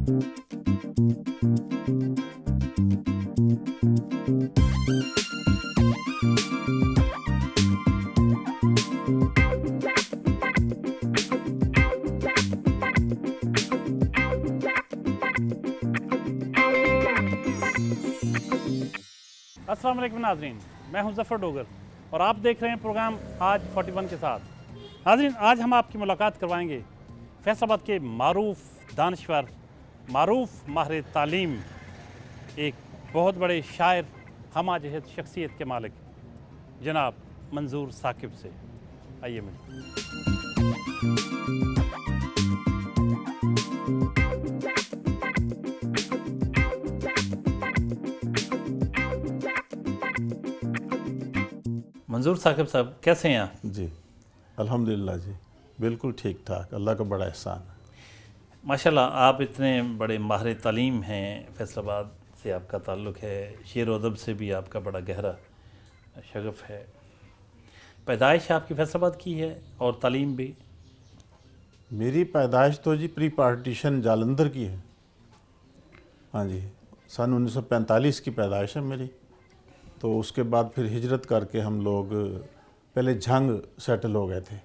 السلام علیکم ناظرین، میں ہوں ظفر ڈوگر اور آپ دیکھ رہے ہیں پروگرام آج 41 کے ساتھ۔ ناظرین، آج ہم آپ کی ملاقات کروائیں گے فیصل آباد کے معروف دانشور، معروف ماہر تعلیم، ایک بہت بڑے شاعر، ہمہ جہت شخصیت کے مالک جناب منظور ثاقب سے۔ آئیے ملیں۔ منظور ثاقب صاحب، کیسے ہیں آپ؟ جی الحمدللہ جی بالکل ٹھیک ٹھاک، اللہ کا بڑا احسان ہے۔ ماشاءاللہ، آپ اتنے بڑے ماہر تعلیم ہیں، فیصل آباد سے آپ کا تعلق ہے، شعر و ادب سے بھی آپ کا بڑا گہرا شغف ہے۔ پیدائش آپ کی فیصل آباد کی ہے اور تعلیم بھی؟ میری پیدائش تو جی پری پارٹیشن جالندھر کی ہے، ہاں جی، سن 1945 کی پیدائش ہے میری۔ تو اس کے بعد پھر ہجرت کر کے ہم لوگ پہلے جھنگ سیٹل ہو گئے تھے۔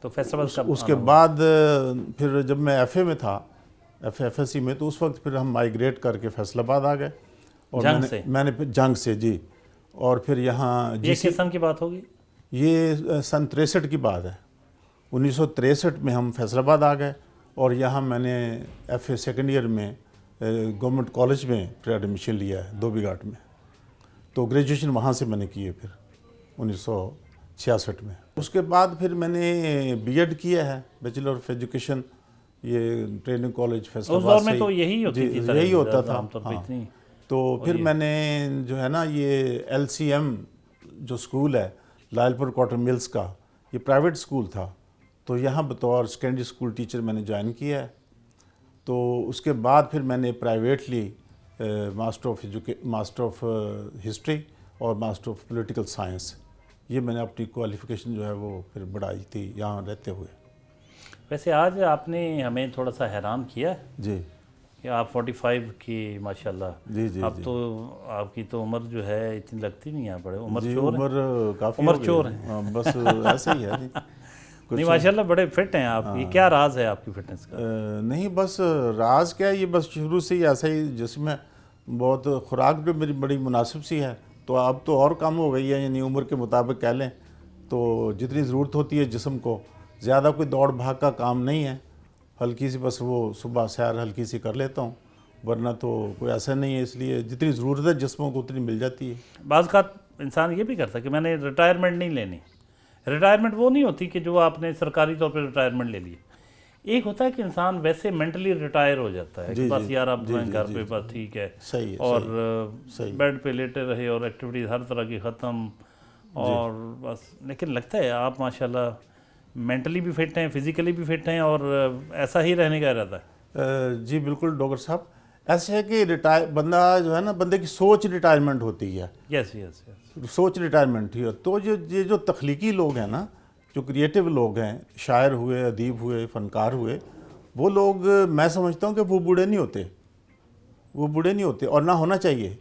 تو فیصل آباد کب اس کے بعد پھر جب میں ایف اے میں تھا، ایف ایس سی میں، تو اس وقت پھر ہم مائیگریٹ کر کے فیصل آباد آ گئے۔ اور میں نے جنگ سے جی، اور پھر یہاں یہ کس سن کی بات ہوگی؟ یہ سن 63 کی بات ہے۔ 1963 میں ہم فیصل آباد آ گئے اور یہاں میں نے ایف اے سیکنڈ ایئر میں گورنمنٹ کالج میں پھر ایڈمیشن لیا ہے دھوبی گھاٹ میں۔ تو گریجویشن وہاں سے میں نے کی ہے پھر 1966 میں۔ اس کے بعد پھر میں نے بی ایڈ کیا ہے، بیچلر آف ایجوکیشن، یہ ٹریننگ کالج فیصل آباد سے۔ اس دور میں تو یہی ہوتی تھی، یہی ہوتا تھا۔ ہاں، تو پھر میں نے جو ہے نا یہ ایل سی ایم جو اسکول ہے لائل پور کوٹر ملز کا، یہ پرائیویٹ اسکول تھا، تو یہاں بطور سیکنڈری اسکول ٹیچر میں نے جوائن کیا ہے۔ تو اس کے بعد پھر میں نے پرائیویٹلی ماسٹر آف ہسٹری اور ماسٹر آف پولیٹیکل سائنس، یہ میں نے اپنی کوالیفیکیشن جو ہے وہ پھر بڑھائی تھی یہاں رہتے ہوئے۔ ویسے آج آپ نے ہمیں تھوڑا سا حیران کیا جی کہ آپ 45 کی ماشاءاللہ، جی جی اب تو آپ کی تو عمر جو ہے اتنی لگتی نہیں ہے، بڑے عمر جی، چور ہیں، عمر کافی عمر چور ہیں۔ ہاں، بس ایسے ہی ہے جی۔ نہیں ماشاءاللہ بڑے فٹ ہیں آپ، یہ کیا راز ہے آپ کی فٹنس کا؟ نہیں بس راز کیا ہے، یہ بس شروع سے ہی ایسا ہی، جسم میں بہت خوراک بھی میری بڑی مناسب سی ہے، تو اب تو اور کم ہو گئی ہے، یعنی عمر کے مطابق کہہ لیں تو جتنی ضرورت ہوتی ہے جسم کو، زیادہ کوئی دوڑ بھاگ کا کام نہیں ہے، ہلکی سی بس وہ صبح سیر ہلکی سی کر لیتا ہوں، ورنہ تو کوئی ایسا نہیں ہے، اس لیے جتنی ضرورت ہے جسموں کو اتنی مل جاتی ہے۔ بعض کا انسان یہ بھی کرتا ہے کہ میں نے ریٹائرمنٹ نہیں لینی۔ ریٹائرمنٹ وہ نہیں ہوتی کہ جو آپ نے سرکاری طور پہ ریٹائرمنٹ لے لی، ایک ہوتا ہے کہ انسان ویسے مینٹلی ریٹائر ہو جاتا ہے کہ بس یار اب میں گھر پہ بس ٹھیک ہے، اور بیڈ پہ لیٹے رہے اور ایکٹیویٹیز ہر طرح کی ختم، اور بس۔ لیکن لگتا ہے آپ ماشاءاللہ مینٹلی بھی فٹ ہیں، فزیکلی بھی فٹ ہیں، اور ایسا ہی رہنے کا ارادہ ہے۔ جی بالکل ڈاکٹر صاحب، ایسے ہے کہ بندہ جو ہے نا، بندے کی سوچ ریٹائرمنٹ ہوتی ہے۔ یس یس یس، سوچ ریٹائرمنٹ ہی ہے۔ تو یہ جو تخلیقی لوگ ہیں نا، جو کریٹیو لوگ ہیں، شاعر ہوئے، ادیب ہوئے، فنکار ہوئے، وہ لوگ میں سمجھتا ہوں کہ وہ بوڑھے نہیں ہوتے، وہ بوڑھے نہیں ہوتے، اور نہ ہونا چاہیے۔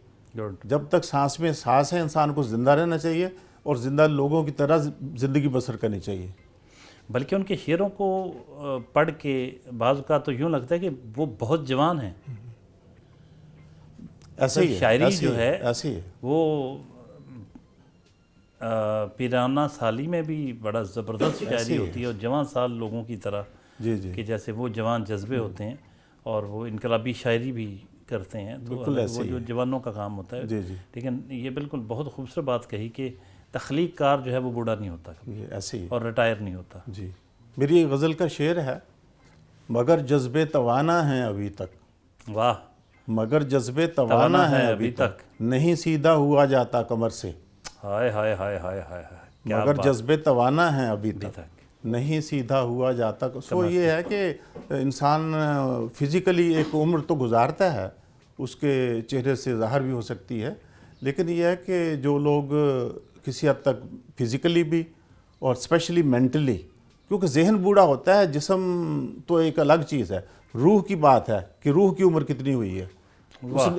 جب تک سانس میں سانس ہے انسان کو زندہ رہنا چاہیے اور زندہ لوگوں کی طرح زندگی بسر کرنی چاہیے۔ بلکہ ان کے شعروں کو پڑھ کے بعض اوقات تو یوں لگتا ہے کہ وہ بہت جوان ہیں۔ ایسے ہی شاعری جو ہے ایسے ہی وہ پیرانہ سالی میں بھی بڑا زبردست شاعری ہوتی ہے، اور جوان سال لوگوں کی طرح، جی جی، کہ جیسے وہ جوان جذبے ہوتے ہیں اور وہ انقلابی شاعری بھی کرتے ہیں، تو وہ جو جوانوں کا کام ہوتا ہے۔ جی جی، لیکن یہ بالکل بہت خوبصورت بات کہی کہ تخلیق کار جو ہے وہ بوڑھا نہیں ہوتا ایسے ہی اور ریٹائر نہیں ہوتا۔ جی، میری ایک غزل کا شعر ہے، مگر جذبے توانا ہیں ابھی تک، واہ، مگر جذبے توانا ہیں ابھی تک، نہیں سیدھا ہوا جاتا کمر سے، ہائے ہائے ہائے ہائے ہائے، مگر جذبے توانا ہیں ابھی تک، نہیں سیدھا ہوا جاتا۔ سو یہ ہے کہ انسان فزیکلی ایک عمر تو گزارتا ہے، اس کے چہرے سے ظاہر بھی ہو سکتی ہے، لیکن یہ ہے کہ جو لوگ کسی حد تک فزیکلی بھی اور اسپیشلی مینٹلی کیونکہ ذہن بوڑھا ہوتا ہے، جسم تو ایک الگ چیز ہے، روح کی بات ہے کہ روح کی عمر کتنی ہوئی ہے،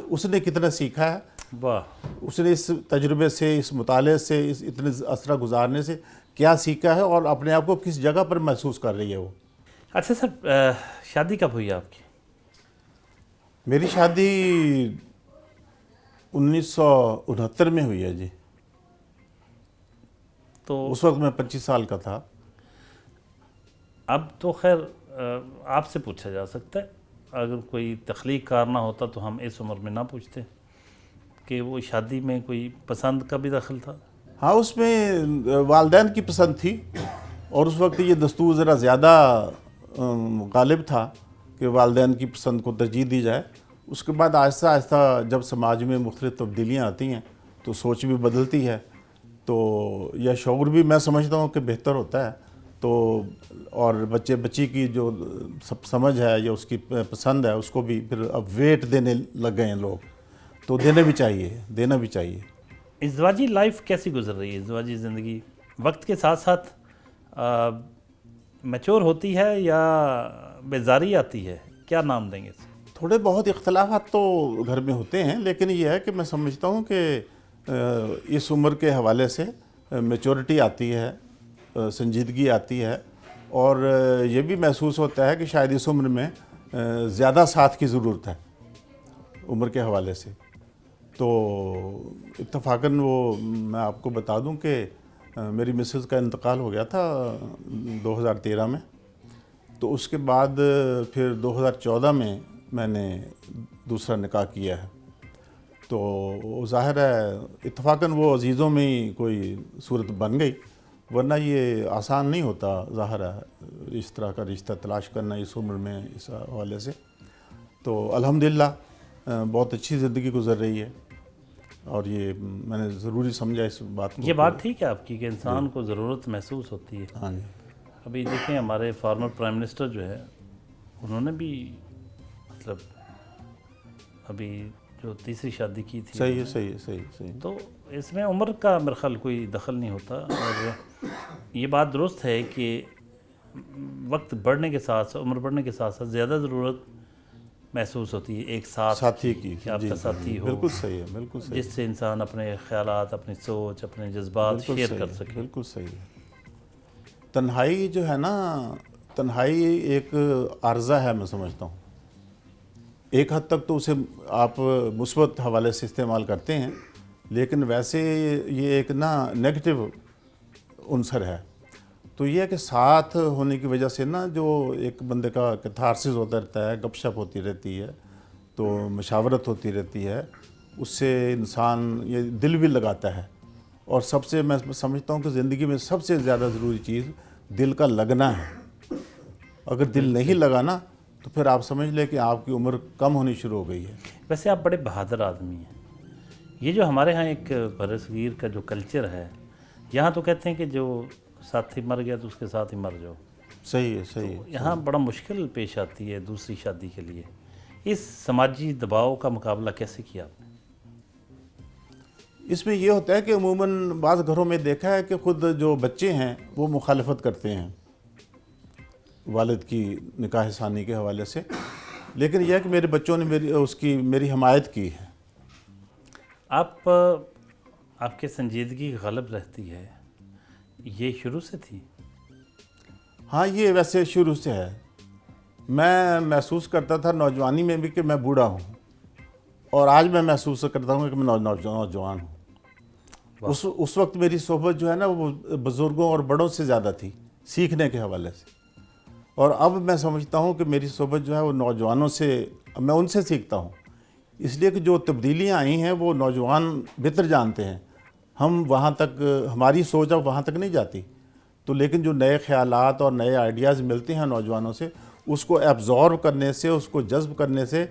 اس نے کتنا سیکھا ہے، واہ، اس نے اس تجربے سے، اس مطالعے سے، اس اتنے عرصہ گزارنے سے کیا سیکھا ہے اور اپنے آپ کو کس جگہ پر محسوس کر رہی ہے وہ۔ اچھا سر، شادی کب ہوئی آپ کی؟ میری شادی 1969 میں ہوئی ہے جی، تو اس وقت میں 25 سال کا تھا۔ اب تو خیر آپ سے پوچھا جا سکتا ہے، اگر کوئی تخلیق کار نہ ہوتا تو ہم اس عمر میں نہ پوچھتے کہ وہ شادی میں کوئی پسند کا بھی دخل تھا؟ ہاں، اس میں والدین کی پسند تھی، اور اس وقت یہ دستور ذرا زیادہ غالب تھا کہ والدین کی پسند کو ترجیح دی جائے۔ اس کے بعد آہستہ آہستہ جب سماج میں مختلف تبدیلیاں آتی ہیں تو سوچ بھی بدلتی ہے، تو یہ شعور بھی میں سمجھتا ہوں کہ بہتر ہوتا ہے، تو اور بچی کی جو سمجھ ہے یا اس کی پسند ہے اس کو بھی پھر اب ویٹ دینے لگ گئے ہیں لوگ، تو دینا بھی چاہیے۔ ازدواجی لائف کیسی گزر رہی ہے؟ ازدواجی زندگی وقت کے ساتھ ساتھ میچور ہوتی ہے یا بیزاری آتی ہے؟ کیا نام دیں گے اسے؟ تھوڑے بہت اختلافات تو گھر میں ہوتے ہیں، لیکن یہ ہے کہ میں سمجھتا ہوں کہ اس عمر کے حوالے سے میچورٹی آتی ہے، سنجیدگی آتی ہے، اور یہ بھی محسوس ہوتا ہے کہ شاید اس عمر میں زیادہ ساتھ کی ضرورت ہے عمر کے حوالے سے۔ تو اتفاقاً وہ میں آپ کو بتا دوں کہ میری مسز کا انتقال ہو گیا تھا 2013 میں، تو اس کے بعد پھر 2014 میں میں نے دوسرا نکاح کیا ہے، تو ظاہر ہے اتفاقاً وہ عزیزوں میں ہی کوئی صورت بن گئی، ورنہ یہ آسان نہیں ہوتا ظاہر ہے اس طرح کا رشتہ تلاش کرنا اس عمر میں اس حوالے سے۔ تو الحمدللہ بہت اچھی زندگی گزر رہی ہے، اور یہ میں نے ضروری سمجھا اس بات کو۔ یہ بات ٹھیک ہے آپ کی کہ انسان کو ضرورت محسوس ہوتی ہے۔ ہاں جی، ابھی دیکھیں ہمارے فارمر پرائم منسٹر جو ہے انہوں نے بھی مطلب ابھی جو تیسری شادی کی تھی، صحیح۔ تو اس میں عمر کا میرے خیال کوئی دخل نہیں ہوتا، اور یہ بات درست ہے کہ وقت بڑھنے کے ساتھ عمر بڑھنے کے ساتھ ساتھ زیادہ ضرورت محسوس ہوتی ہے ایک ساتھی کی، کہ آپ کا ساتھی ہو، بالکل صحیح ہے، بالکل صحیح، جس سے انسان اپنے خیالات، اپنی سوچ، اپنے جذبات شیئر کر سکے۔ بالکل صحیح ہے۔ تنہائی جو ہے نا، تنہائی ایک عارضہ ہے میں سمجھتا ہوں، ایک حد تک تو اسے آپ مثبت حوالے سے استعمال کرتے ہیں، لیکن ویسے یہ ایک نیگیٹو عنصر ہے۔ تو یہ ہے کہ ساتھ ہونے کی وجہ سے جو ایک بندے کا کیتھارسس ہوتا رہتا ہے، گپ شپ ہوتی رہتی ہے، تو مشاورت ہوتی رہتی ہے، اس سے انسان یہ دل بھی لگاتا ہے، اور سب سے میں سمجھتا ہوں کہ زندگی میں سب سے زیادہ ضروری چیز دل کا لگنا ہے۔ اگر دل نہیں لگا نا تو پھر آپ سمجھ لیں کہ آپ کی عمر کم ہونی شروع ہو گئی ہے۔ ویسے آپ بڑے بہادر آدمی ہیں۔ یہ جو ہمارے ہاں ایک بر صغیر کا جو کلچر ہے، یہاں تو کہتے ہیں کہ جو ساتھی مر گیا تو اس کے ساتھ ہی مر جاؤ۔ صحیح ہے۔ یہاں بڑا مشکل پیش آتی ہے دوسری شادی کے لیے۔ اس سماجی دباؤ کا مقابلہ کیسے کیا آپ نے؟ اس میں یہ ہوتا ہے کہ عموماً بعض گھروں میں دیکھا ہے کہ خود جو بچے ہیں وہ مخالفت کرتے ہیں والد کی نکاح ثانی کے حوالے سے، لیکن یہ ہے کہ میرے بچوں نے میری حمایت کی ہے۔ آپ کے سنجیدگی غالب رہتی ہے، یہ شروع سے تھی؟ ہاں، یہ ویسے شروع سے ہے۔ میں محسوس کرتا تھا نوجوانی میں بھی کہ میں بوڑھا ہوں، اور آج میں محسوس کرتا ہوں کہ میں نوجوان ہوں۔ اس وقت میری صحبت جو ہے نا وہ بزرگوں اور بڑوں سے زیادہ تھی سیکھنے کے حوالے سے، اور اب میں سمجھتا ہوں کہ میری صحبت جو ہے وہ نوجوانوں سے، میں ان سے سیکھتا ہوں، اس لیے کہ جو تبدیلیاں آئی ہیں وہ نوجوان بہتر جانتے ہیں، ہم وہاں تک ہماری سوچ اب وہاں تک نہیں جاتی، تو لیکن جو نئے خیالات اور نئے آئیڈیاز ملتے ہیں نوجوانوں سے، اس کو ایبزارو کرنے سے، اس کو جذب کرنے سے،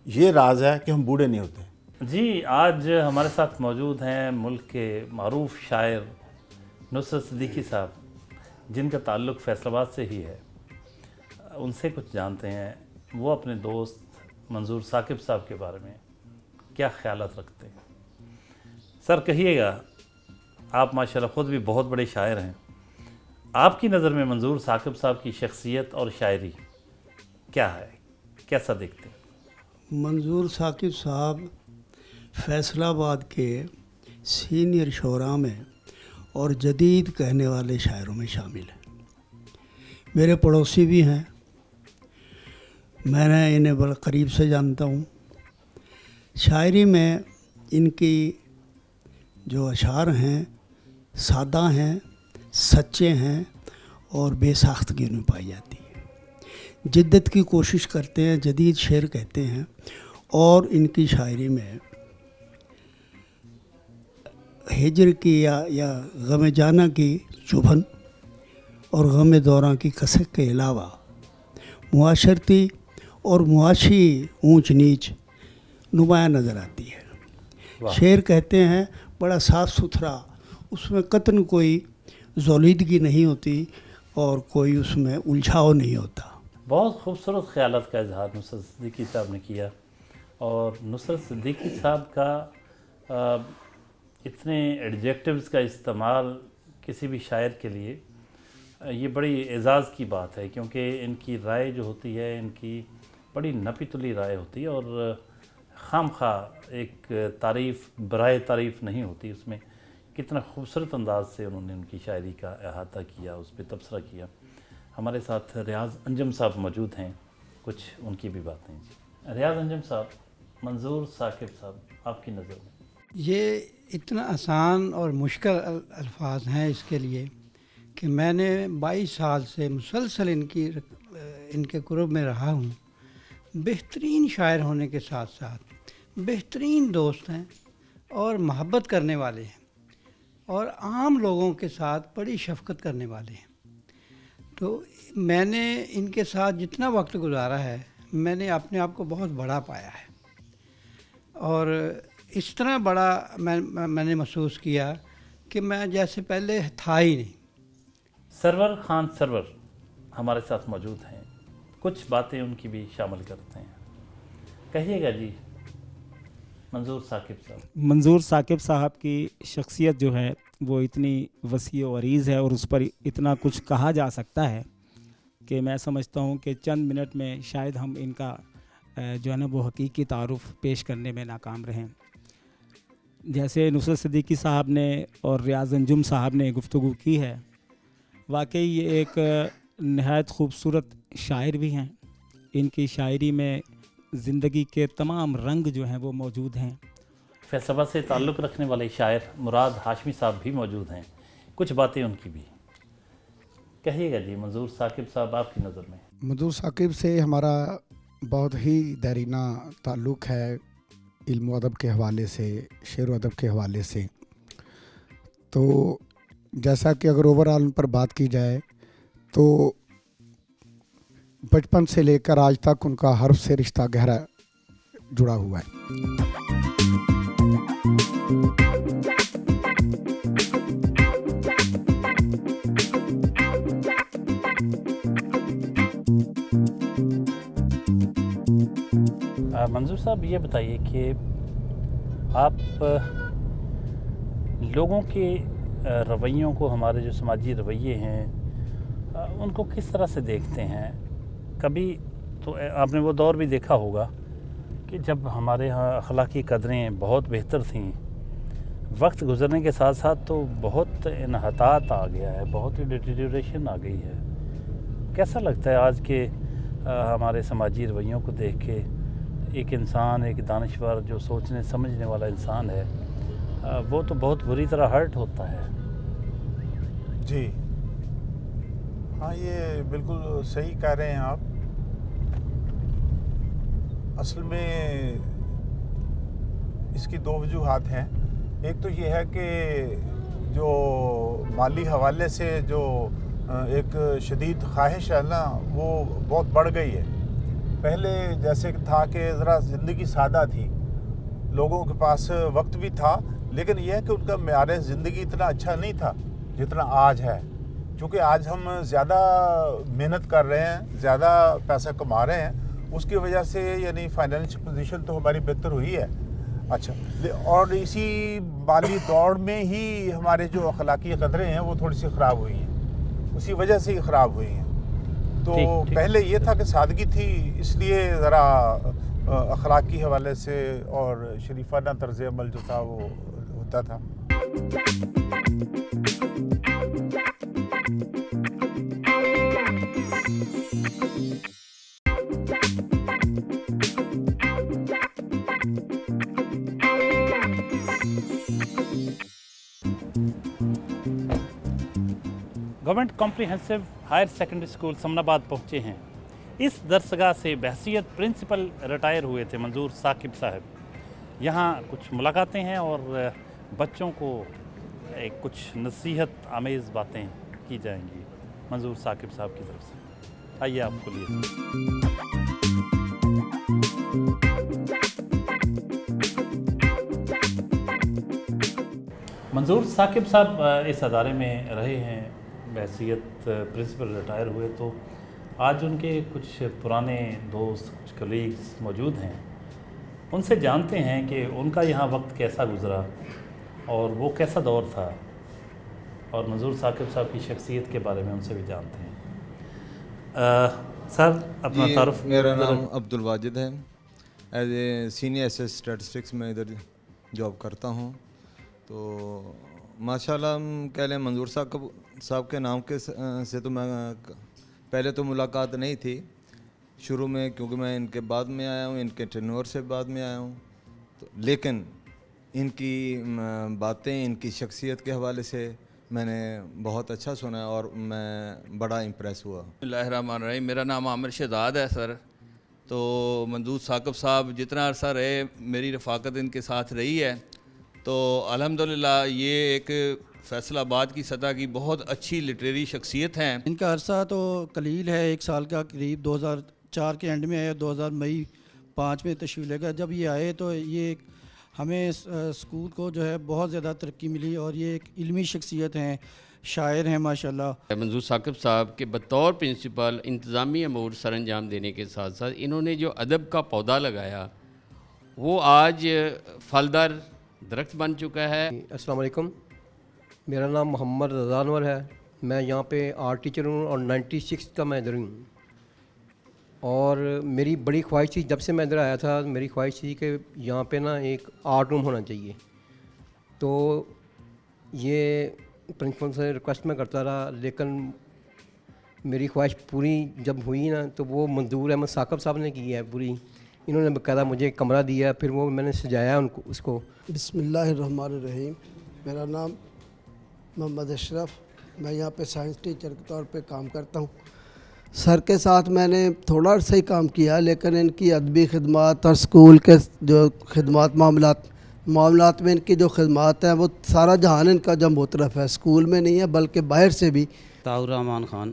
یہ راز ہے کہ ہم بوڑھے نہیں ہوتے۔ جی، آج ہمارے ساتھ موجود ہیں ملک کے معروف شاعر نصرت صدیقی صاحب، جن کا تعلق فیصل آباد سے ہی ہے۔ ان سے کچھ جانتے ہیں وہ اپنے دوست منظور ثاقب صاحب کے بارے میں کیا خیالات رکھتے ہیں۔ سر کہیے گا، آپ ماشاءاللہ خود بھی بہت بڑے شاعر ہیں، آپ کی نظر میں منظور ثاقب صاحب کی شخصیت اور شاعری کیا ہے، کیسا دیکھتے ہیں؟ منظور ثاقب صاحب فیصل آباد کے سینئر شعراء میں اور جدید کہنے والے شاعروں میں شامل ہیں. میرے پڑوسی بھی ہیں، میں نے انہیں بڑے قریب سے جانتا ہوں. شاعری میں ان کی جو اشعار ہیں سادہ ہیں، سچے ہیں اور بے ساختگی میں پائی جاتی ہے. جدت کی کوشش کرتے ہیں، جدید شعر کہتے ہیں، اور ان کی شاعری میں ہجر کی یا غم جانا کی چبھن اور غم دوراں کی کسک کے علاوہ معاشرتی اور معاشی اونچ نیچ نمایاں نظر آتی ہے. شعر کہتے ہیں بڑا صاف ستھرا، اس میں قطعاً کوئی زولیدگی نہیں ہوتی اور کوئی اس میں الجھاؤ نہیں ہوتا. بہت خوبصورت خیالات کا اظہار نصرت صدیقی صاحب نے کیا، اور نصرت صدیقی صاحب کا اتنے ایڈجیکٹیوز کا استعمال کسی بھی شاعر کے لیے یہ بڑی اعزاز کی بات ہے، کیونکہ ان کی رائے جو ہوتی ہے ان کی بڑی نپی تلی رائے ہوتی ہے، اور خام خواہ ایک تعریف برائے تعریف نہیں ہوتی. اس میں کتنا خوبصورت انداز سے انہوں نے ان کی شاعری کا احاطہ کیا، اس پہ تبصرہ کیا. ہمارے ساتھ ریاض انجم صاحب موجود ہیں، کچھ ان کی بھی باتیں. جی ریاض انجم صاحب، منظور ثاقب صاحب آپ کی نظر میں؟ یہ اتنا آسان اور مشکل الفاظ ہیں اس کے لیے کہ میں نے 22 سال سے مسلسل ان کے قرب میں رہا ہوں. بہترین شاعر ہونے کے ساتھ ساتھ بہترین دوست ہیں اور محبت کرنے والے ہیں، اور عام لوگوں کے ساتھ بڑی شفقت کرنے والے ہیں. تو میں نے ان کے ساتھ جتنا وقت گزارا ہے میں نے اپنے آپ کو بہت بڑا پایا ہے، اور اس طرح بڑا میں نے محسوس کیا کہ میں جیسے پہلے تھا ہی نہیں. سرور خان سرور ہمارے ساتھ موجود ہیں، کچھ باتیں ان کی بھی شامل کرتے ہیں. کہیے گا جی منظور ثاقب صاحب. منظور ثاقب صاحب کی شخصیت جو ہے وہ اتنی وسیع و عریض ہے، اور اس پر اتنا کچھ کہا جا سکتا ہے کہ میں سمجھتا ہوں کہ چند منٹ میں شاید ہم ان کا جو ہے نا وہ حقیقی تعارف پیش کرنے میں ناکام رہیں. جیسے نصرت صدیقی صاحب نے اور ریاض انجم صاحب نے گفتگو کی ہے، واقعی یہ ایک نہایت خوبصورت شاعر بھی ہیں. ان کی شاعری میں زندگی کے تمام رنگ جو ہیں وہ موجود ہیں. فیصل سے تعلق رکھنے والے شاعر مراد ہاشمی صاحب بھی موجود ہیں، کچھ باتیں ان کی بھی. کہیے گا جی منظور ثاقب صاحب آپ کی نظر میں؟ منظور ثاقب سے ہمارا بہت ہی دیرینہ تعلق ہے، علم و ادب کے حوالے سے، شعر و ادب کے حوالے سے. تو جیسا کہ اگر اوور آل پر بات کی جائے تو بچپن سے لے کر آج تک ان کا حرف سے رشتہ گہرا جڑا ہوا ہے. منظور صاحب یہ بتائیے کہ آپ لوگوں کے رویوں کو، ہمارے جو سماجی رویے ہیں ان کو کس طرح سے دیکھتے ہیں؟ کبھی تو آپ نے وہ دور بھی دیکھا ہوگا کہ جب ہمارے ہاں اخلاقی قدریں بہت بہتر تھیں، وقت گزرنے کے ساتھ ساتھ تو بہت انحطاط آ گیا ہے، بہت ہی ڈیٹیریوریشن آ گئی ہے. کیسا لگتا ہے آج کے ہمارے سماجی رویوں کو دیکھ کے؟ ایک انسان، ایک دانشور جو سوچنے سمجھنے والا انسان ہے وہ تو بہت بری طرح ہرٹ ہوتا ہے. جی ہاں، یہ بالکل صحیح کہہ رہے ہیں آپ. اصل میں اس کی دو وجوہات ہیں. ایک تو یہ ہے کہ جو مالی حوالے سے جو ایک شدید خواہش ہے نا وہ بہت بڑھ گئی ہے. پہلے جیسے تھا کہ ذرا زندگی سادہ تھی، لوگوں کے پاس وقت بھی تھا، لیکن یہ ہے کہ ان کا معیار زندگی اتنا اچھا نہیں تھا جتنا آج ہے. چونکہ آج ہم زیادہ محنت کر رہے ہیں، زیادہ پیسہ کما رہے ہیں، اس کی وجہ سے یعنی فائنینشیل پوزیشن تو ہماری بہتر ہوئی ہے. اچھا، اور اسی مالی دوڑ میں ہی ہمارے جو اخلاقی قدریں ہیں وہ تھوڑی سی خراب ہوئی ہیں. उसी वजह से ही ख़राब हुई हैं। तो ठीक। पहले ये था कि सादगी थी, इसलिए ज़रा अखलाकी हवाले से और शरीफाना तर्ज़ अमल जो था वो होता था। Government comprehensive higher secondary school Samanabad पहुँचे हैं। इस दरसगाह से बहसीत प्रिंसिपल रिटायर हुए थे मंजूर साकिब साहब। यहाँ कुछ मुलाकातें हैं और बच्चों को कुछ नसीहत आमेज़ बातें की जाएंगी मंजूर साकिब साहब की तरफ से। आइए आपको लिए मंजूर साकिब साहब इस अदारे में रहे हैं, बहसीत प्रिंसिपल रिटायर हुए, तो आज उनके कुछ पुराने दोस्त, कुछ कलीग्स मौजूद हैं। उनसे जानते हैं कि उनका यहाँ वक्त कैसा गुज़रा और वो कैसा दौर था, और मंजूर साकिब साहब की शख्सियत के बारे में उनसे भी जानते हैं। सर अपना तारुफ। मेरा नाम अब्दुल वाजिद है। As a senior SS statistics में इधर जॉब करता हूँ। तो माशाल्लाह हम कह लें मंजूर साहब के नाम के से तो मैं पहले तो मुलाकात नहीं थी शुरू में, क्योंकि मैं इनके बाद में आया हूँ, इनके टेन्योर से बाद में आया हूँ। तो लेकिन इनकी बातें, इनकी शख्सियत के हवाले से मैंने बहुत अच्छा सुना और मैं बड़ा इम्प्रेस हुआ। बिस्मिल्लाहिर्रहमानिर्रहीम। मेरा नाम आमिर शहजाद है सर। तो मंजूर साकिब साहब जितना अरसा रहे, मेरी रफ़ाकत इनके साथ रही है। तो अल्हम्दुलिल्लाह ये एक फैसलाबाद की सतह की बहुत अच्छी लिटरेरी शख्सियत हैं। इनका अरसा तो कलील है, 1 साल का करीब। 2004 के एंड में आए, 2000 मई 5 में तशरीफ़ लेकर जब ये आए तो ये हमें स्कूल को जो है बहुत ज़्यादा तरक्की मिली और ये एक इल्मी शख्सियत हैं, शायर हैं माशाल्लाह। मंजूर साकिब साहब के बतौर प्रिंसिपल इंतज़ामी अमूर सर अंजाम देने के साथ साथ इन्होंने जो अदब का पौधा लगाया वो आज फलदार दरख्त बन चुका है। अस्सलाम वालेकुम, मेरा नाम मोहम्मद रज़ा अनवर है। मैं यहाँ पे आर्ट टीचर हूँ और 96 का मैं इधर हूँ। और मेरी बड़ी ख्वाहिश थी, जब से मैं इधर आया था मेरी ख्वाहिश थी कि यहाँ पे ना एक आर्ट रूम होना चाहिए। तो ये प्रिंसिपल से रिक्वेस्ट में करता रहा, लेकिन मेरी ख्वाहिश पूरी जब हुई ना तो वो मंजूर अहमद साकिब साहब ने की है पूरी। इन्होंने बाकायदा मुझे कमरा दिया, फिर वो मैंने सजाया उनको उसको। बिस्मिल्लाहिर्रहमानिर्रहीम। मेरा नाम मोहम्मद अशरफ, मैं यहाँ पे साइंस टीचर के तौर पे काम करता हूँ। सर के साथ मैंने थोड़ा अर्सा ही काम किया, लेकिन इनकी अदबी खिदमत और स्कूल के जो खिदमत मामलात में इनकी जो खिदमत हैं वो सारा जहान इनका जम तरफ है, स्कूल में नहीं है बल्कि बाहर से भी। ताउर Rehman Khan,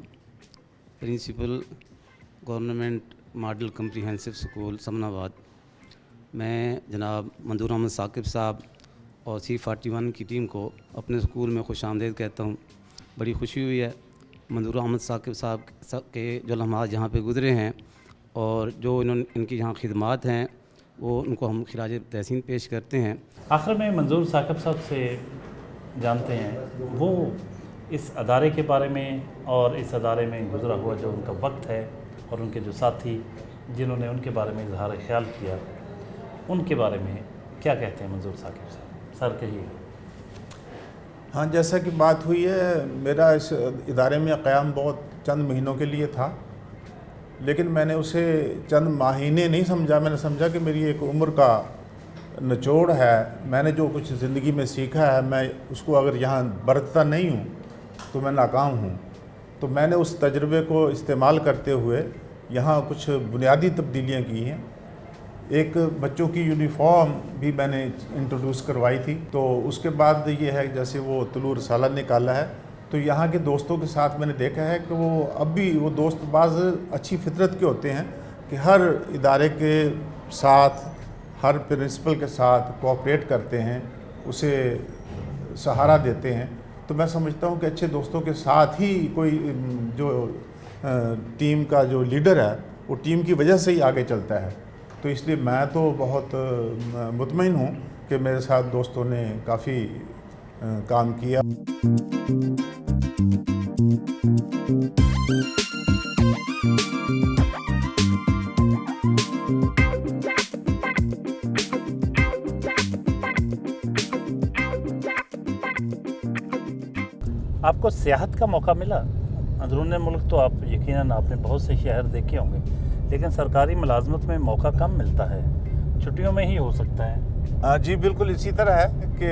principal government model comprehensive school Samanabad. मैं जनाब मंजूर अहमद साकिब साहब और C41 की टीम को अपने स्कूल में खुशामदीद कहता हूँ। बड़ी खुशी हुई है मंजूर अहमद साकिब साहब के जो लम्हात यहाँ पे गुज़रे हैं और जो इनकी यहाँ खिदमात हैं वो उनको हम खिराज तहसीन पेश करते हैं। आखिर में मंजूर साकिब साहब से जानते हैं वो इस अदारे के बारे में और इस अदारे में गुज़रा हुआ जो उनका वक्त है और उनके जो साथी जिन्होंने उनके बारे में इजहार ख्याल किया उनके बारे में क्या कहते हैं मंजूर साकिब साहब। सर कहिए। हाँ, जैसा कि बात हुई है, मेरा इस इदारे में क़याम बहुत चंद महीनों के लिए था, लेकिन मैंने उसे चंद महीने नहीं समझा। मैंने समझा कि मेरी एक उम्र का निचोड़ है। मैंने जो कुछ ज़िंदगी में सीखा है, मैं उसको अगर यहाँ बरतता नहीं हूँ तो मैं नाकाम हूँ। तो मैंने उस तजर्बे को इस्तेमाल करते हुए यहाँ कुछ बुनियादी तब्दीलियाँ की हैं। एक बच्चों की यूनिफॉर्म भी मैंने इंट्रोड्यूस करवाई थी। तो उसके बाद ये है जैसे वो तुलू रसाला निकाला है, तो यहाँ के दोस्तों के साथ मैंने देखा है कि वो अब भी वो दोस्त बाज़ अच्छी फितरत के होते हैं कि हर इदारे के साथ, हर प्रिंसिपल के साथ कोऑपरेट करते हैं, उसे सहारा देते हैं। तो मैं समझता हूँ कि अच्छे दोस्तों के साथ ही कोई जो टीम का जो लीडर है वो टीम की वजह से ही आगे चलता है। तो इसलिए मैं तो बहुत मुतमईन हूँ कि मेरे साथ दोस्तों ने काफ़ी کام کیا. آپ کو سیاحت کا موقع ملا اندرون ملک؟ تو آپ یقیناً آپ نے بہت سے شہر دیکھے ہوں گے، لیکن سرکاری ملازمت میں موقع کم ملتا ہے، چھٹیوں میں ہی ہو سکتا ہے. جی بالکل اسی طرح ہے کہ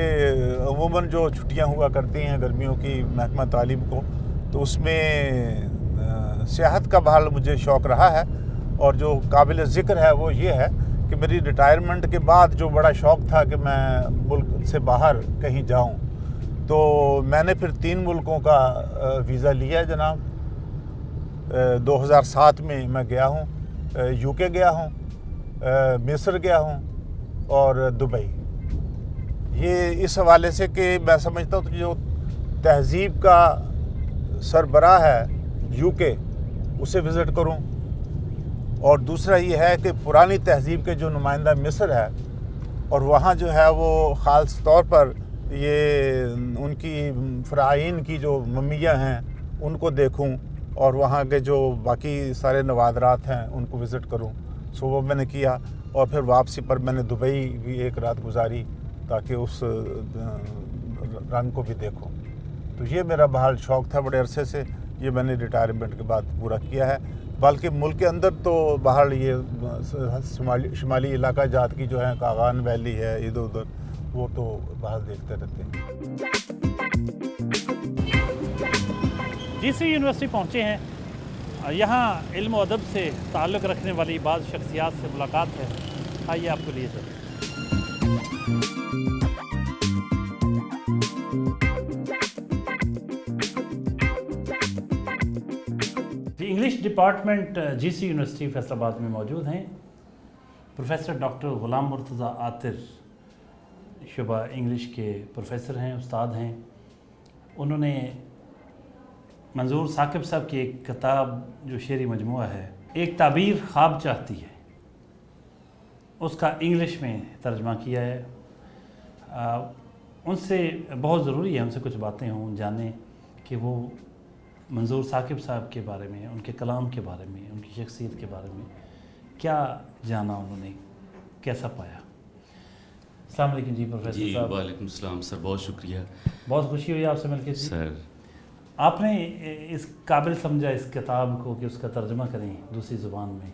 عموماً جو چھٹیاں ہوا کرتی ہیں گرمیوں کی محکمہ تعلیم کو، تو اس میں سیاحت کا بحال مجھے شوق رہا ہے. اور جو قابل ذکر ہے وہ یہ ہے کہ میری ریٹائرمنٹ کے بعد جو بڑا شوق تھا کہ میں ملک سے باہر کہیں جاؤں، تو میں نے پھر 3 ملکوں کا ویزا لیا ہے جناب. 2007 میں گیا ہوں، UK گیا ہوں، مصر گیا ہوں اور دبئی. یہ اس حوالے سے کہ میں سمجھتا ہوں جو تہذیب کا سربراہ ہے UK، اسے وزٹ کروں. اور دوسرا یہ ہے کہ پرانی تہذیب کے جو نمائندہ مصر ہے، اور وہاں جو ہے وہ خاص طور پر یہ ان کی فرعین کی جو ممیاں ہیں ان کو دیکھوں، اور وہاں کے جو باقی سارے نوادرات ہیں ان کو وزٹ کروں. سو وہ میں نے کیا. اور پھر واپسی پر میں نے دبئی بھی 1 رات گزاری تاکہ اس رنگ کو بھی دیکھوں. تو یہ میرا بہرحال شوق تھا بڑے عرصے سے، یہ میں نے ریٹائرمنٹ کے بعد پورا کیا ہے. بلکہ ملک کے اندر تو بہرحال یہ شمالی علاقہ جات کی جو ہیں کاغان ویلی ہے ادھر ادھر، وہ تو باہر دیکھتے رہتے ہیں. GC یونیورسٹی پہنچے ہیں. یہاں علم و ادب سے تعلق رکھنے والی بعض شخصیات سے ملاقات ہے. آئیے آپ کو لیے چلیں. English department GC university Faisal آباد میں موجود ہیں. پروفیسر ڈاکٹر غلام مرتضیٰ عاطر شعبہ انگلش کے پروفیسر ہیں، استاد ہیں. انہوں نے منظور ثاقب صاحب کی ایک کتاب جو شعری مجموعہ ہے، ایک تعبیر خواب چاہتی ہے، اس کا انگلش میں ترجمہ کیا ہے. ان سے بہت ضروری ہے ان سے کچھ باتیں ہوں، جانیں کہ وہ منظور ثاقب صاحب کے بارے میں، ان کے کلام کے بارے میں، ان کی شخصیت کے بارے میں کیا جانا انہوں نے، کیسا پایا. السلام علیکم جی پروفیسر صاحب. جی وعلیکم السلام سر، بہت شکریہ. بہت خوشی ہوئی آپ سے مل کے. سر آپ نے اس قابل سمجھا اس کتاب کو کہ اس کا ترجمہ کریں دوسری زبان میں،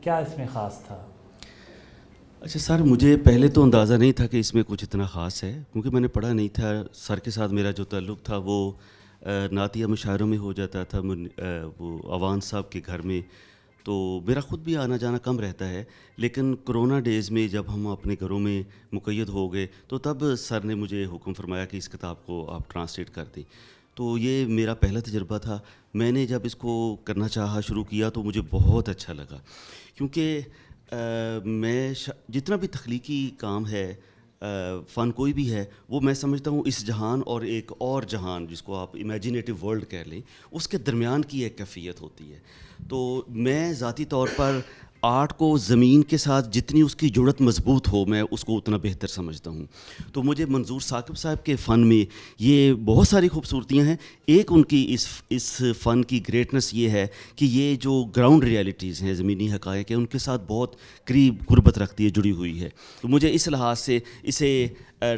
کیا اس میں خاص تھا؟ اچھا سر، مجھے پہلے تو اندازہ نہیں تھا کہ اس میں کچھ اتنا خاص ہے، کیونکہ میں نے پڑھا نہیں تھا. سر کے ساتھ میرا جو تعلق تھا وہ نعتیہ مشاعروں میں ہو جاتا تھا، وہ عوان صاحب کے گھر میں. تو میرا خود بھی آنا جانا کم رہتا ہے، لیکن کرونا ڈیز میں جب ہم اپنے گھروں میں مقید ہو گئے تو تب سر نے مجھے حکم فرمایا کہ اس کتاب کو آپ ٹرانسلیٹ کر دیں. تو یہ میرا پہلا تجربہ تھا. میں نے جب اس کو کرنا چاہا، شروع کیا، تو مجھے بہت اچھا لگا، کیونکہ میں جتنا بھی تخلیقی کام ہے، فن کوئی بھی ہے، وہ میں سمجھتا ہوں اس جہان اور ایک اور جہان جس کو آپ امیجینیٹو ورلڈ کہہ لیں، اس کے درمیان کی ایک کیفیت ہوتی ہے. تو میں ذاتی طور پر آرٹ کو زمین کے ساتھ جتنی اس کی جڑت مضبوط ہو، میں اس کو اتنا بہتر سمجھتا ہوں. تو مجھے منظور ثاقب صاحب کے فن میں یہ بہت ساری خوبصورتیاں ہیں. ایک ان کی اس فن کی گریٹنس یہ ہے کہ یہ جو گراؤنڈ ریالٹیز ہیں، زمینی حقائق ہیں، ان کے ساتھ بہت قریب قربت رکھتی ہے، جڑی ہوئی ہے. تو مجھے اس لحاظ سے اسے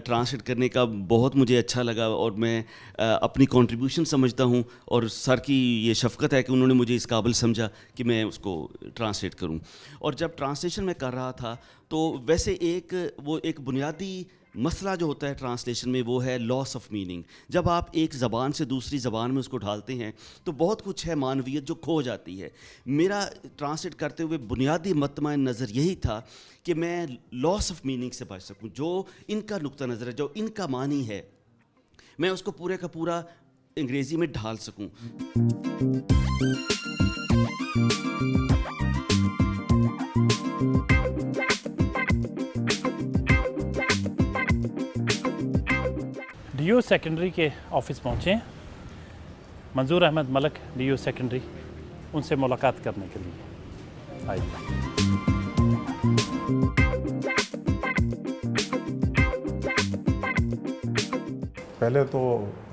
ٹرانسلیٹ کرنے کا بہت مجھے اچھا لگا، اور میں اپنی کنٹریبیوشن سمجھتا ہوں. اور سر کی یہ شفقت ہے کہ انہوں نے مجھے اس قابل سمجھا کہ میں اس کو ٹرانسلیٹ کروں. اور جب ٹرانسلیشن میں کر رہا تھا تو ویسے ایک بنیادی مسئلہ جو ہوتا ہے ٹرانسلیشن میں، وہ ہے لاس آف میننگ. جب آپ ایک زبان سے دوسری زبان میں اس کو ڈھالتے ہیں تو بہت کچھ ہے معنویت جو کھو جاتی ہے. میرا ٹرانسلیٹ کرتے ہوئے بنیادی مطمع نظر یہی تھا کہ میں لاس آف میننگ سے بچ سکوں. جو ان کا نقطہ نظر ہے، جو ان کا معنی ہے، میں اس کو پورے کا پورا انگریزی میں ڈھال سکوں. DU سیکنڈری کے آفس پہنچے ہیں منظور احمد ملک DU سیکنڈری، ان سے ملاقات کرنے کے لیے آئیے. پہلے تو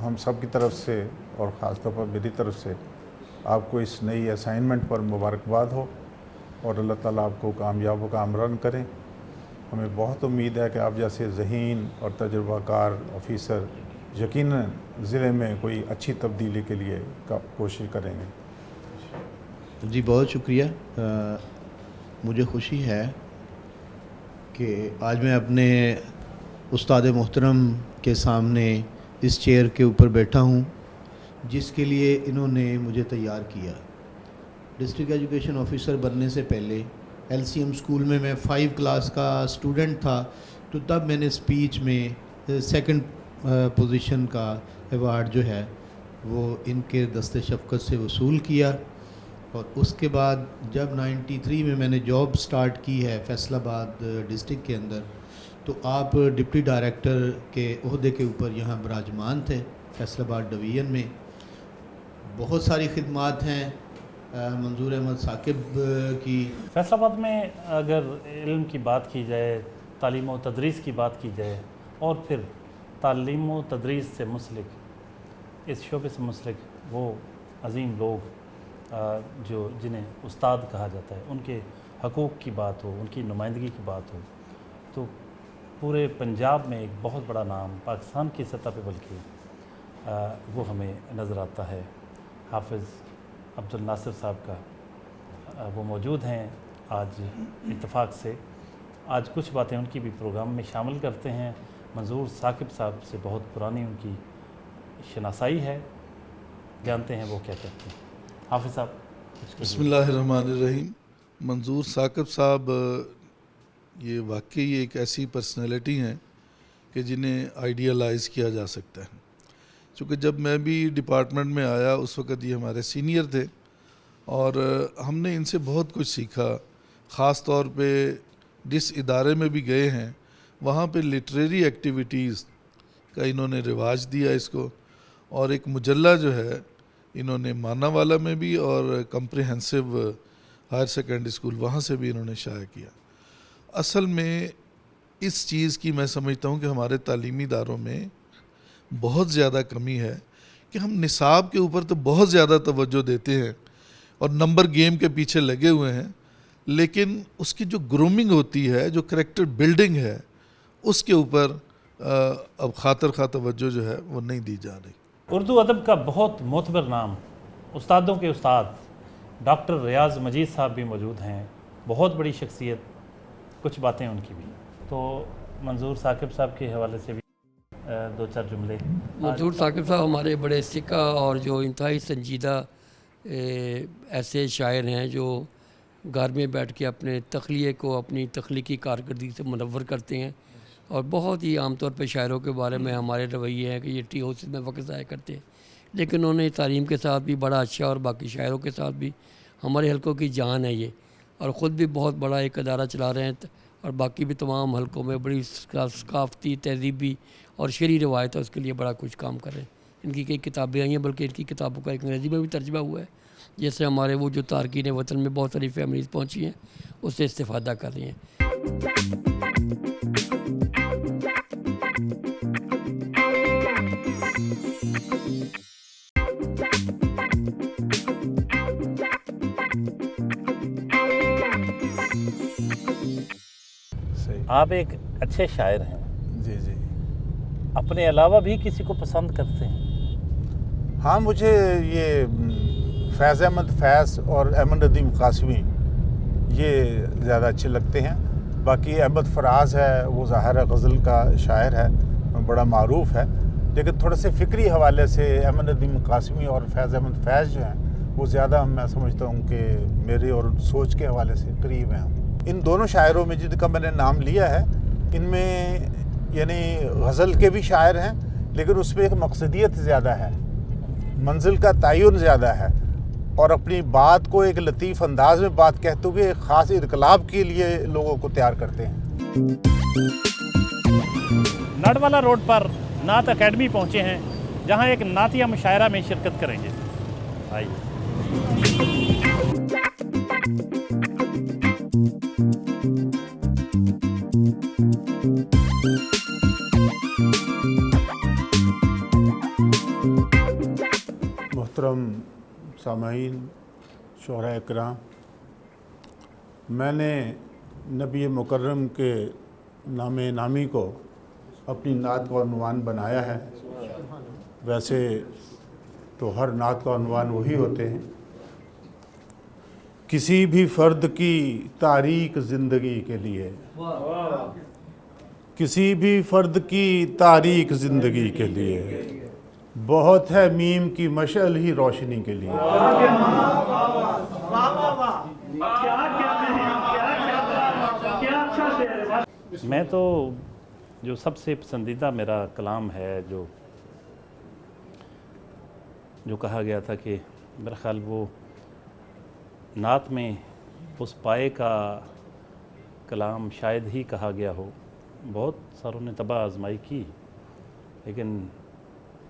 ہم سب کی طرف سے اور ख़ास طور پر मेरी तरफ से आपको इस नई असाइनमेंट पर मुबारकबाद हो और अल्लाह ताला आपको कामयाब व कामरान करें। हमें बहुत उम्मीद है कि आप जैसे ज़हीन और तजुर्बाकार ऑफ़िसर यकीनन ज़िले में कोई अच्छी तब्दीली के लिए कोशिश करेंगे। जी बहुत शुक्रिया। मुझे खुशी है कि आज मैं अपने उस्ताद मोहतरम के सामने इस चेयर के ऊपर बैठा हूँ जिसके लिए इन्होंने मुझे तैयार किया। डिस्ट्रिक्ट एजुकेशन ऑफिसर बनने से पहले LCM स्कूल में मैं 5 क्लास का स्टूडेंट था, तो तब मैंने स्पीच में सेकंड पोजीशन का अवार्ड जो है वो इनके दस्ते शफ़क़त से वसूल किया। और उसके बाद जब 93 में मैंने जॉब स्टार्ट की है फैसलाबाद डिस्ट्रिक्ट के अंदर, तो आप डिप्टी डायरेक्टर के ओहदे के ऊपर यहाँ विराजमान थे फैसलाबाद डिवीज़न में। बहुत सारी खिदमात हैं मंजूर अहमद साकिब की। फैसलाबाद में अगर इल्म की बात की जाए, तालीम व तदरीस की बात की जाए और फिर तालीम व तदरीस से मुंसलिक इस शोबे से मुंसलिक वो अजीम लोग जो जिन्हें उस्ताद कहा जाता है, उनके हकूक़ की बात हो, उनकी नुमाइंदगी की बात हो, तो पूरे पंजाब में एक बहुत बड़ा नाम पाकिस्तान की सतह पे बल्कि वो हमें नज़र आता है। हाफिज़ अब्दुल नासिर साहब का वो मौजूद हैं आज इत्तफ़ाक़ से। आज कुछ बातें उनकी भी प्रोग्राम में शामिल करते हैं। मंजूर साकिब साहब से बहुत पुरानी उनकी शनासाई है, जानते हैं वो क्या कहते हैं। हाफिज़ साहब। बिस्मिल्लाहिर्रहमानिर्रहीम। मंजूर साकिब साहब ये वाकई एक ऐसी पर्सनैलिटी हैं कि जिन्हें आइडियलाइज़ किया जा सकता है। चूँकि जब मैं भी डिपार्टमेंट में आया उस वक़्त ये हमारे सीनियर थे और हमने इनसे बहुत कुछ सीखा। ख़ास तौर पे जिस इदारे में भी गए हैं वहाँ पे लिटरेरी एक्टिविटीज़ का इन्होंने रिवाज दिया इसको, और एक मुजल्ला जो है इन्होंने मानावाला में भी और कम्प्रिहेंसिव हायर सेकेंडरी स्कूल वहाँ से भी इन्होंने शाया किया। असल में इस चीज़ की मैं समझता हूँ कि हमारे तालीमी इदारों में बहुत ज़्यादा कमी है कि हम निसाब के ऊपर तो बहुत ज़्यादा तवज्जो देते हैं और नंबर गेम के पीछे लगे हुए हैं, लेकिन उसकी जो ग्रूमिंग होती है, जो करैक्टर बिल्डिंग है, उसके ऊपर अब खातर खा तवज्जो जो है वो नहीं दी जा रही। उर्दू अदब का बहुत मोतबर नाम, उस्तादों के उस्ताद डॉक्टर रियाज़ मजीद साहब भी मौजूद हैं। बहुत बड़ी शख्सियत, कुछ बातें उनकी भी। तो मंजूर साकिब साहब के हवाले से भी 2-4 जुमले। मंजूर साकिब साहब हमारे बड़े सिक्का और जो इंतहाई संजीदा ऐसे शायर हैं जो घर में बैठ के अपने तख्लीए को अपनी तख्लीकी कारकर्दगी से मुनव्वर करते हैं। और बहुत ही आम तौर पे शायरों के बारे में हमारे रवैये हैं कि ये टी हाउस में वक्त ज़ाया करते हैं, लेकिन उन्होंने तालीम के साथ भी बड़ा अच्छा और बाकी शायरों के साथ भी हमारे हलकों की जान है ये, और ख़ुद भी बहुत बड़ा एक अदारा चला रहे हैं और बाकी भी तमाम हलकों में बड़ी सकाफ़ती तहज़ीबी और शेरी रिवायत है, उसके लिए बड़ा कुछ काम कर रहे हैं। इनकी कई किताबें आई हैं, बल्कि इनकी किताबों का एक अंग्रेज़ी में भी तर्जुमा हुआ है, जैसे हमारे वो जो तारकीन वतन में बहुत सारी फैमिलीज़ पहुँची हैं उससे इस्तेफ़ादा कर रही हैं। आप एक अच्छे शायर हैं। जी जी। अपने अलावा भी किसी को पसंद करते हैं? हाँ, मुझे ये फैज़ अहमद फैज़ और अहमद नदीम कासमी ये ज़्यादा अच्छे लगते हैं। बाकी अहमद फराज है, वो ज़ाहिर गज़ल का शायर है, बड़ा मारूफ़ है, लेकिन थोड़े से फ़िक्री हवाले से अहमद नदीम कासमी और फैज़ अहमद फैज़ जो हैं वो ज़्यादा मैं समझता हूँ कि मेरे और सोच के हवाले से करीब हैं। इन दोनों शायरों में जिनका मैंने नाम लिया है, इनमें यानी गज़ल के भी शायर हैं, लेकिन उसमें एक मकसदियत ज़्यादा है, मंजिल का तयन ज़्यादा है, और अपनी बात को एक लतीफ़ अंदाज में बात कहते हुए एक ख़ास इनकलाब के लिए लोगों को तैयार करते हैं। नडवाला रोड पर नात अकेडमी पहुँचे हैं, जहाँ एक नातिया मुशायरा में शिरकत करेंगे। आइए। सामाईन शोहरा इकराम, मैंने नबी मुकर्रम के नाम नामी को अपनी नात का उन्वान बनाया है। वैसे तो हर नात का उन्वान वही होते हैं। किसी भी फ़र्द की तारीख ज़िंदगी के लिए, किसी भी फ़र्द की तारीख ज़िंदगी के लिए बहुत है मीम की मशअल ही रोशनी के लिए। मैं तो जो सबसे पसंदीदा मेरा कलाम है, जो कहा गया था कि मेरा ख़्याल वो नात में उस पाए का कलाम शायद ही कहा गया हो। बहुत सारों ने तबाह आजमाई की, लेकिन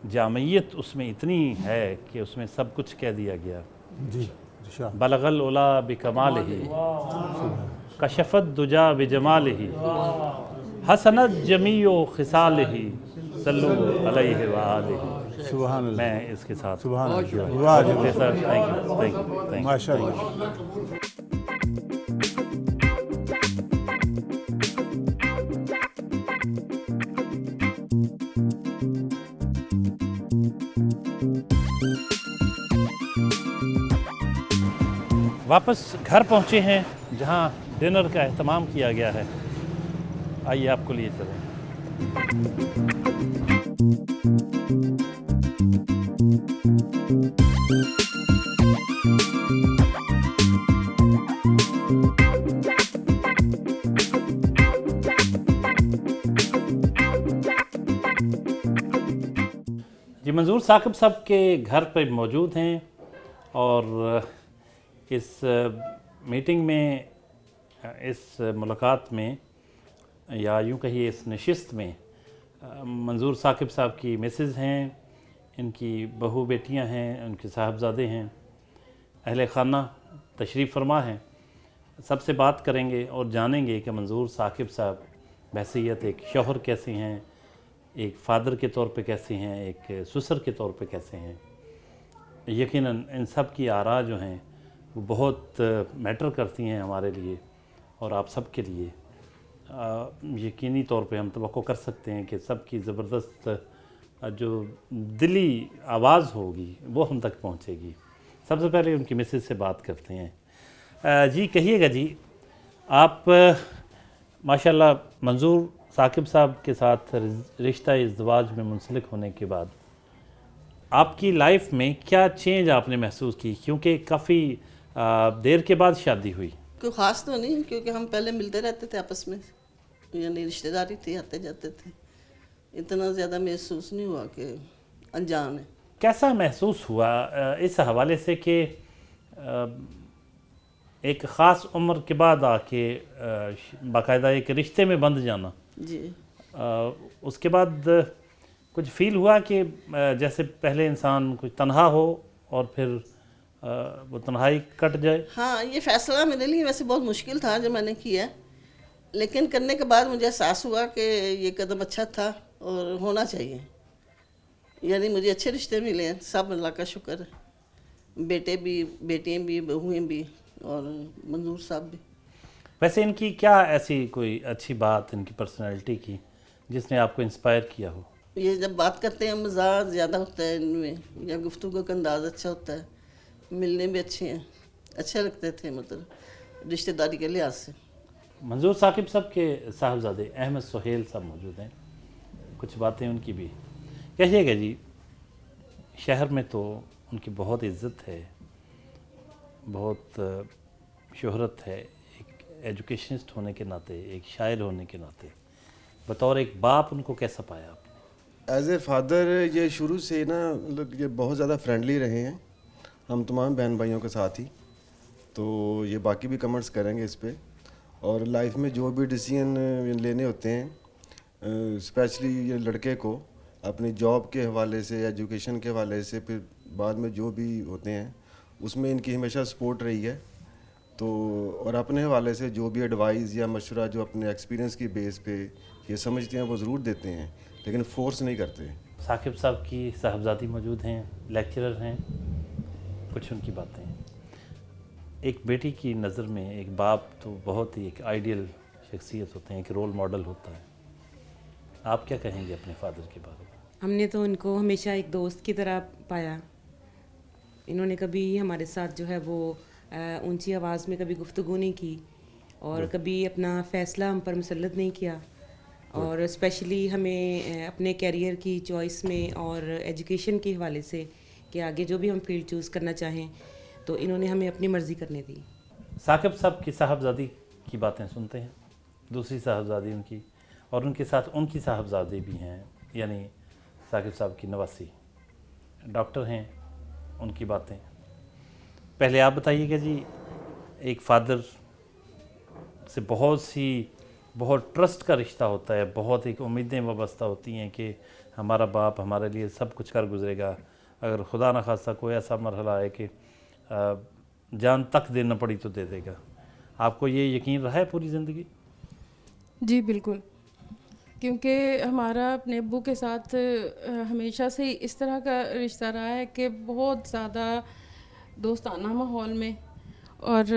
जामियत उसमें इतनी है कि उसमें सब कुछ कह दिया गया। जी, बलगल उला बिकमाल ही, कशफत दुजा बिजमाल ही, हसनत जमीओ खिसाल ही, सल्लु अलैहि व आलिहि। सुभान अल्लाह। मैं इसके साथ सुभान अल्लाह। वाह सर, थैंक यू माशाअल्लाह। वापस घर पहुंचे हैं जहां डिनर का एहतमाम किया गया है। आइए आपको लिए चलें। जी, मंजूर साकिब साहब के घर पर मौजूद हैं और इस मीटिंग में, इस मुलाकात में, या यूँ कहिए इस नशिस्त में मंजूर साकिब साहब की मिसेज़ हैं, इनकी बहू बेटियां हैं, उनके साहबजादे हैं, अहले खाना तशरीफ़ फरमा हैं। सबसे बात करेंगे और जानेंगे कि मंजूर साकिब साहब बहसीयत एक शौहर कैसे हैं, एक फ़ादर के तौर पे कैसे हैं, एक ससुर के तौर पे कैसे हैं। यकीनन इन सब की आरा जो हैं वो बहुत मैटर करती हैं हमारे लिए और आप सब के लिए। यकीनी तौर पे हम तवक्को कर सकते हैं कि सब की ज़बरदस्त जो दिली आवाज़ होगी वो हम तक पहुंचेगी। सबसे पहले उनकी मिसेज से बात करते हैं। जी कहिएगा जी, आप माशाल्लाह मंजूर साकिब साहब के साथ रिश्ता इज़्दिवाज में मुंसलिक होने के बाद आपकी लाइफ में क्या चेंज आपने महसूस की, क्योंकि काफ़ी देर के बाद शादी हुई? कोई ख़ास तो नहीं, क्योंकि हम पहले मिलते रहते थे आपस में, यानी रिश्तेदारी थी, आते जाते थे। इतना ज़्यादा महसूस नहीं हुआ कि अनजान है। कैसा महसूस हुआ इस हवाले से कि एक ख़ास उम्र के बाद आके बाकायदा एक रिश्ते में बंध जाना जी, उसके बाद कुछ फ़ील हुआ कि जैसे पहले इंसान कुछ तन्हा हो और फिर वो तन्हाई कट जाए? हाँ, ये फ़ैसला मेरे लिए वैसे बहुत मुश्किल था जो मैंने किया, लेकिन करने के बाद मुझे एहसास हुआ कि ये कदम अच्छा था और होना चाहिए। यानी मुझे अच्छे रिश्ते मिले हैं, सब अल्लाह का शुक्र है। बेटे भी, बेटियाँ भी, बहुएँ भी और मंजूर साहब भी। वैसे इनकी क्या ऐसी कोई अच्छी बात इनकी पर्सनैलिटी की जिसने आपको इंस्पायर किया हो? ये जब बात करते हैं मज़ाक ज़्यादा होता है इनमें, या गुफ्तगू का अंदाज़ अच्छा होता है, मिलने भी अच्छे हैं, अच्छे लगते थे, मतलब रिश्तेदारी के लिहाज से। मंजूर साकिब साहब के साहबजादे अहमद सुहेल साहब मौजूद हैं, कुछ बातें उनकी भी कहिएगा जी। शहर में तो उनकी बहुत इज़्ज़त है, बहुत शोहरत है, एक एजुकेशनिस्ट होने के नाते, एक शायर होने के नाते, बतौर एक बाप उनको कैसा पाया आपने? एज़ ए फादर ये शुरू से ना मतलब ये बहुत ज़्यादा फ्रेंडली रहे हैं हम तमाम बहन भाइयों के साथ ही, तो ये बाकी भी कमेंट्स करेंगे इस पर। और लाइफ में जो भी डिसीजन लेने होते हैं, स्पेशली ये लड़के को अपनी जॉब के हवाले से, एजुकेशन के हवाले से, फिर बाद में जो भी होते हैं उसमें इनकी हमेशा सपोर्ट रही है। तो और अपने हवाले से जो भी एडवाइस या मशवरा जो अपने एक्सपीरियंस की बेस पे ये समझते हैं वो ज़रूर देते हैं, लेकिन फोर्स नहीं करते। साकिब साहब की साहबजादी मौजूद हैं, लेक्चरर हैं, कुछ उनकी बातें। एक बेटी की नज़र में एक बाप तो बहुत ही एक आइडियल शख्सियत होते हैं, एक रोल मॉडल होता है। आप क्या कहेंगे अपने फादर के बारे में? हमने तो उनको हमेशा एक दोस्त की तरह पाया। इन्होंने कभी हमारे साथ जो है वो ऊंची आवाज़ में कभी गुफ्तगू नहीं की और कभी अपना फ़ैसला हम पर मुसल्लत नहीं किया, और स्पेशली हमें अपने कैरियर की चॉइस में और एजुकेशन के हवाले से कि आगे जो भी हम फील्ड चूज़ करना चाहें तो इन्होंने हमें अपनी मर्ज़ी करने दी। साकिब साहब की साहबजादी की बातें सुनते हैं, दूसरी साहबजादी उनकी, और उनके साथ उनकी साहबजादी भी हैं, यानी साकिब साहब की नवासी डॉक्टर हैं, उनकी बातें। पहले आप बताइएगा जी, एक फादर से बहुत ट्रस्ट का रिश्ता होता है, बहुत एक उम्मीदें वाबस्ता होती हैं कि हमारा बाप हमारे लिए सब कुछ कर गुजरेगा, अगर खुदा न खास्ता कोई ऐसा मरहला है कि जान तक देना पड़ी तो दे देगा। आपको ये यकीन रहा है पूरी ज़िंदगी? जी बिल्कुल, क्योंकि हमारा अपने अब्बू के साथ हमेशा से इस तरह का रिश्ता रहा है कि बहुत ज़्यादा दोस्ताना माहौल में, और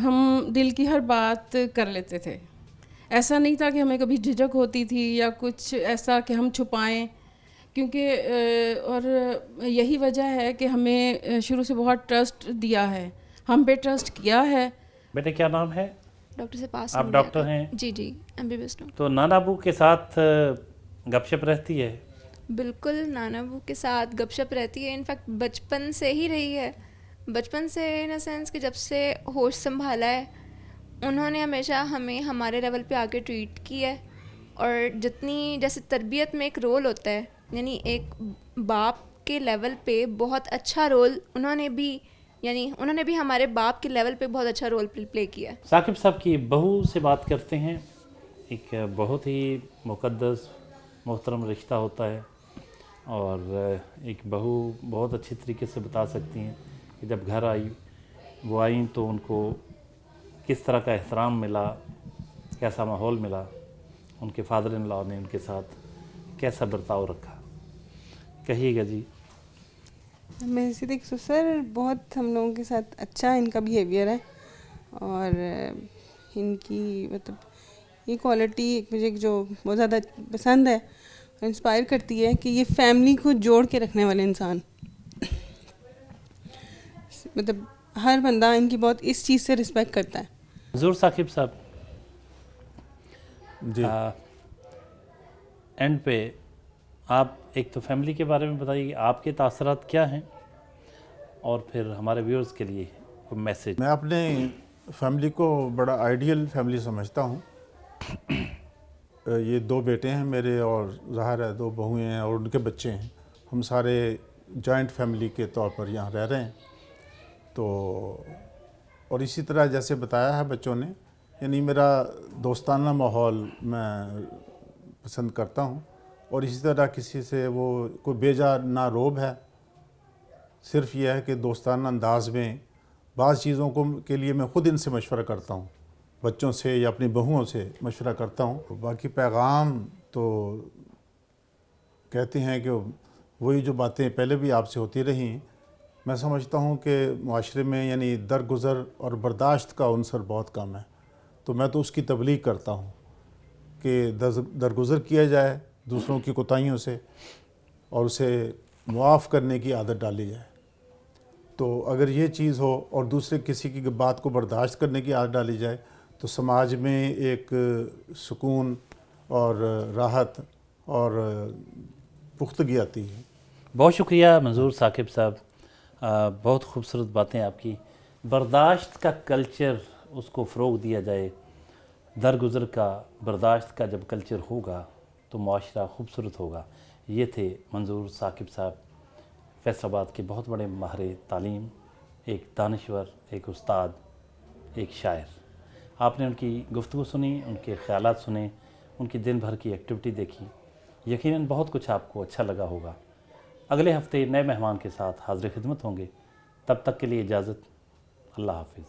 हम दिल की हर बात कर लेते थे। ऐसा नहीं था कि हमें कभी झिझक होती थी या कुछ ऐसा कि हम छुपाएं, क्योंकि और यही वजह है कि हमें शुरू से बहुत ट्रस्ट दिया है, हम पे ट्रस्ट किया है। बेटे क्या नाम है? डॉक्टर से पास। आप डॉक्टर हैं? जी जी, MBBS। तो नाना अबू के साथ गपशप रहती है? बिल्कुल, नाना अबू के साथ गपशप रहती है, इनफैक्ट बचपन से ही रही है। बचपन से इन अ सेंस कि जब से होश संभाला है उन्होंने हमेशा हमें हमारे लेवल पे आके ट्रीट किया है, और जितनी जैसे तरबियत में एक रोल होता है, यानी एक बाप के लेवल पे बहुत अच्छा रोल उन्होंने भी हमारे बाप के लेवल पे बहुत अच्छा रोल प्ले किया है। साकिब साहब की बहू से बात करते हैं। एक बहुत ही मुक़द्दस मोहतरम रिश्ता होता है, और एक बहू बहुत अच्छी तरीके से बता सकती हैं कि जब घर वो आई तो उनको किस तरह का एहतराम मिला, कैसा माहौल मिला, उनके फादर इन लॉ ने उनके साथ कैसा बर्ताव रखा। कहिएगा जी। मेरे से देखो सर, बहुत हम लोगों के साथ अच्छा इनका बिहेवियर है, और इनकी मतलब ये क्वालिटी मुझे जो बहुत ज़्यादा पसंद है, इंस्पायर करती है कि ये फैमिली को जोड़ के रखने वाले इंसान, मतलब हर बंदा इनकी बहुत इस चीज़ से रिस्पेक्ट करता है। ज़रूर साकिब साहब जी, एंड पे आप एक तो फैमिली के बारे में बताइए कि आपके तासरात क्या हैं, और फिर हमारे व्यूअर्स के लिए कोई मैसेज। मैं अपने फैमिली को बड़ा आइडियल फैमिली समझता हूँ। ये 2 बेटे हैं मेरे, और ज़ाहिर है 2 बहुएँ हैं और उनके बच्चे हैं। हम सारे जॉइंट फैमिली के तौर पर यहाँ रह रहे हैं। तो और इसी तरह जैसे बताया है बच्चों ने, यानी मेरा दोस्ताना माहौल मैं पसंद करता हूँ, और इसी तरह किसी से वो कोई बेजा ना रोब है। सिर्फ यह है कि दोस्ताना अंदाज में बाज़ चीज़ों के लिए मैं ख़ुद इनसे मशवरा करता हूँ, बच्चों से या अपनी बहुओं से मशवरा करता हूँ। बाकी पैगाम तो कहते हैं कि वही जो बातें पहले भी आपसे होती रहीं। मैं समझता हूँ कि माशरे में यानी दरगुज़र और बर्दाश्त का उनसर बहुत कम है, तो मैं तो उसकी तबलीग करता हूँ कि दरगुज़र किया जाए दूसरों की कोताहियों से, और उसे मुआफ़ करने की आदत डाली जाए। तो अगर ये चीज़ हो और दूसरे किसी की बात को बर्दाश्त करने की आदत डाली जाए, तो समाज में एक सुकून और राहत और पुख्तगी आती है। बहुत शुक्रिया मंजूर साकिब साहब, बहुत खूबसूरत बातें आपकी। बर्दाश्त का कल्चर, उसको फ़रोग़ दिया जाए। दरगुज़र का, बर्दाश्त का जब कल्चर होगा तो मुआशरा खूबसूरत होगा। ये थे मंजूर साकिब साहब, फैसलाबाद के बहुत बड़े माहिर तालीम, एक दानश्वर, एक उस्ताद, एक शायर। आपने उनकी गुफ्तगू सुनी, उनके ख़यालात सुने, उनकी दिन भर की एक्टिविटी देखी। यकीनन बहुत कुछ आपको अच्छा लगा होगा। अगले हफ्ते नए मेहमान के साथ हाज़िर खिदमत होंगे। तब तक के लिए इजाज़त, अल्लाह हाफ़िज़।